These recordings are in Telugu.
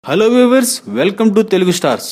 Hello viewers, welcome to Telugu stars.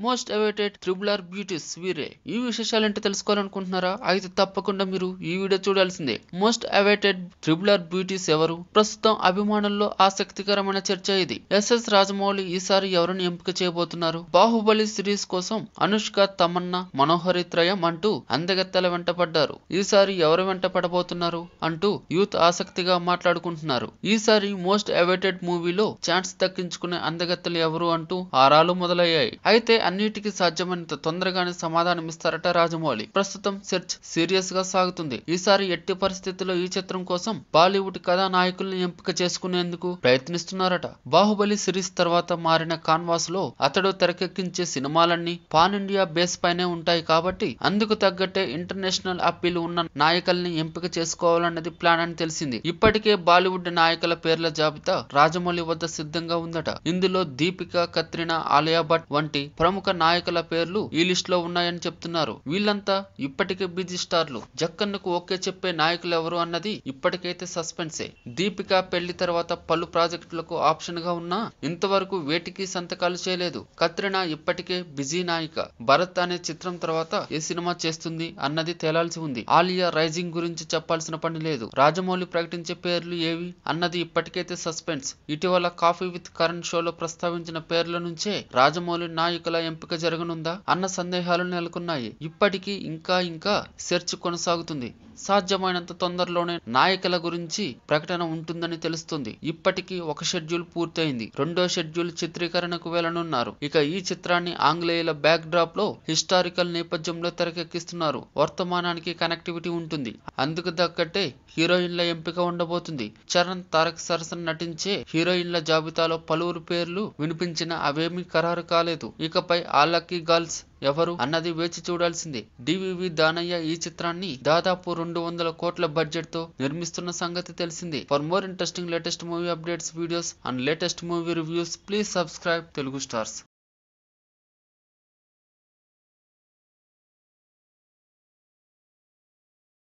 Most awaited triple R beauties వీరే. ఈ విశేషాలంటే తెలుసుకోవాలనుకుంటున్నారా? అయితే తప్పకుండా మీరు ఈ వీడియో చూడాల్సిందే. మోస్ట్ అవైటెడ్ త్రిబులర్ బ్యూటీస్ ఎవరు? ప్రస్తుతం అభిమానుల్లో ఆసక్తికరమైన చర్చ ఇది. ఎస్ఎస్ రాజమౌళి ఈసారి ఎవరిని ఎంపిక చేయబోతున్నారు? బాహుబలి సిరీస్ కోసం అనుష్క, తమన్నా, మనోహరి త్రయం అంటూ అందగత్తెల వెంట పడ్డారు. ఈసారి ఎవరు వెంట పడబోతున్నారు అంటూ యూత్ ఆసక్తిగా మాట్లాడుకుంటున్నారు. ఈసారి మోస్ట్ అవైటెడ్ మూవీలో ఛాన్స్ దక్కించుకునే అందగత్తెలు ఎవరు అంటూ ఆరాలు మొదలయ్యాయి. అయితే అన్నిటికీ సాధ్యమైనంత తొందరగానే సమాధానం ఇస్తారట రాజమౌళి. ప్రస్తుతం సెర్చ్ సీరియస్ గా సాగుతుంది. ఈసారి ఎట్టి పరిస్థితుల్లో ఈ చిత్రం కోసం బాలీవుడ్ కథానాయకుల్ని ఎంపిక చేసుకునేందుకు ప్రయత్నిస్తున్నారట. బాహుబలి సిరీస్ తర్వాత మారిన కాన్వాస్ లో అతడు తెరకెక్కించే సినిమాలన్నీ పాన్ ఇండియా బేస్ పైనే ఉంటాయి కాబట్టి అందుకు తగ్గట్టే ఇంటర్నేషనల్ అప్పీల్ ఉన్న నాయకుల్ని ఎంపిక చేసుకోవాలన్నది ప్లాన్ అని తెలిసింది. ఇప్పటికే బాలీవుడ్ నాయకుల పేర్ల జాబితా రాజమౌళి వద్ద సిద్ధంగా ఉందట. ఇందులో దీపిక, కత్రినా, ఆలియా భట్ వంటి ప్రముఖ నాయకుల పేర్లు ఈ లిస్ట్ లో ఉన్నాయని చెప్తున్నారు. వీళ్ళంతా ఇప్పటికే బిజీ స్టార్లు. జక్కన్నకు ఓకే చెప్పే నాయకులు ఎవరు అన్నది ఇప్పటికైతే సస్పెన్సే. దీపిక పెళ్లి తర్వాత పలు ప్రాజెక్టులకు ఆప్షన్ గా ఉన్నా ఇంతవరకు వేటికి సంతకాలు చేయలేదు. కత్రినా ఇప్పటికే బిజీ నాయిక. భరత్ అనే చిత్రం తర్వాత ఏ సినిమా చేస్తుంది అన్నది తేలాల్సి ఉంది. ఆలియా రైజింగ్ గురించి చెప్పాల్సిన పని లేదు. రాజమౌళి ప్రకటించే పేర్లు ఏవి అన్నది ఇప్పటికైతే సస్పెన్స్. ఇటీవల కాఫీ విత్ కరణ్ షోలో ప్రస్తావించిన పేర్ల నుంచే రాజమౌళి నాయకుల ఎంపిక జరగనుందా అన్న సందేహాలు నెలకొన్నాయి. ఇప్పటికీ ఇంకా సెర్చ్ కొనసాగుతుంది. సాధ్యమైనంత తొందరలోనే నాయకుల గురించి ప్రకటన ఉంటుందని తెలుస్తుంది. ఇప్పటికీ ఒక షెడ్యూల్ పూర్తయింది. రెండో షెడ్యూల్ చిత్రీకరణకు వెళ్లనున్నారు. ఇక ఈ చిత్రాన్ని ఆంగ్లేయుల బ్యాక్ డ్రాప్ లో హిస్టారికల్ నేపథ్యంలో తెరకెక్కిస్తున్నారు. వర్తమానానికి కనెక్టివిటీ ఉంటుంది. అందుకు తగ్గట్టే హీరోయిన్ల ఎంపిక ఉండబోతుంది. చరణ్, తారక్ సరసన నటించే హీరోయిన్ల జాబితాలో పలువురు పేర్లు వినిపించినా అవేమీ ఖరారు కాలేదు. ఇకపై ఆ లక్కీ గర్ల్స్ ఎవరు అన్నది వేచి చూడాల్సిందే. డివివి దానయ్య ఈ చిత్రాన్ని దాదాపు 200 కోట్ల బడ్జెట్ తో నిర్మిస్తున్న సంగతి తెలిసిందే. For more interesting latest movie updates, videos and latest movie reviews, please subscribe Telugu stars.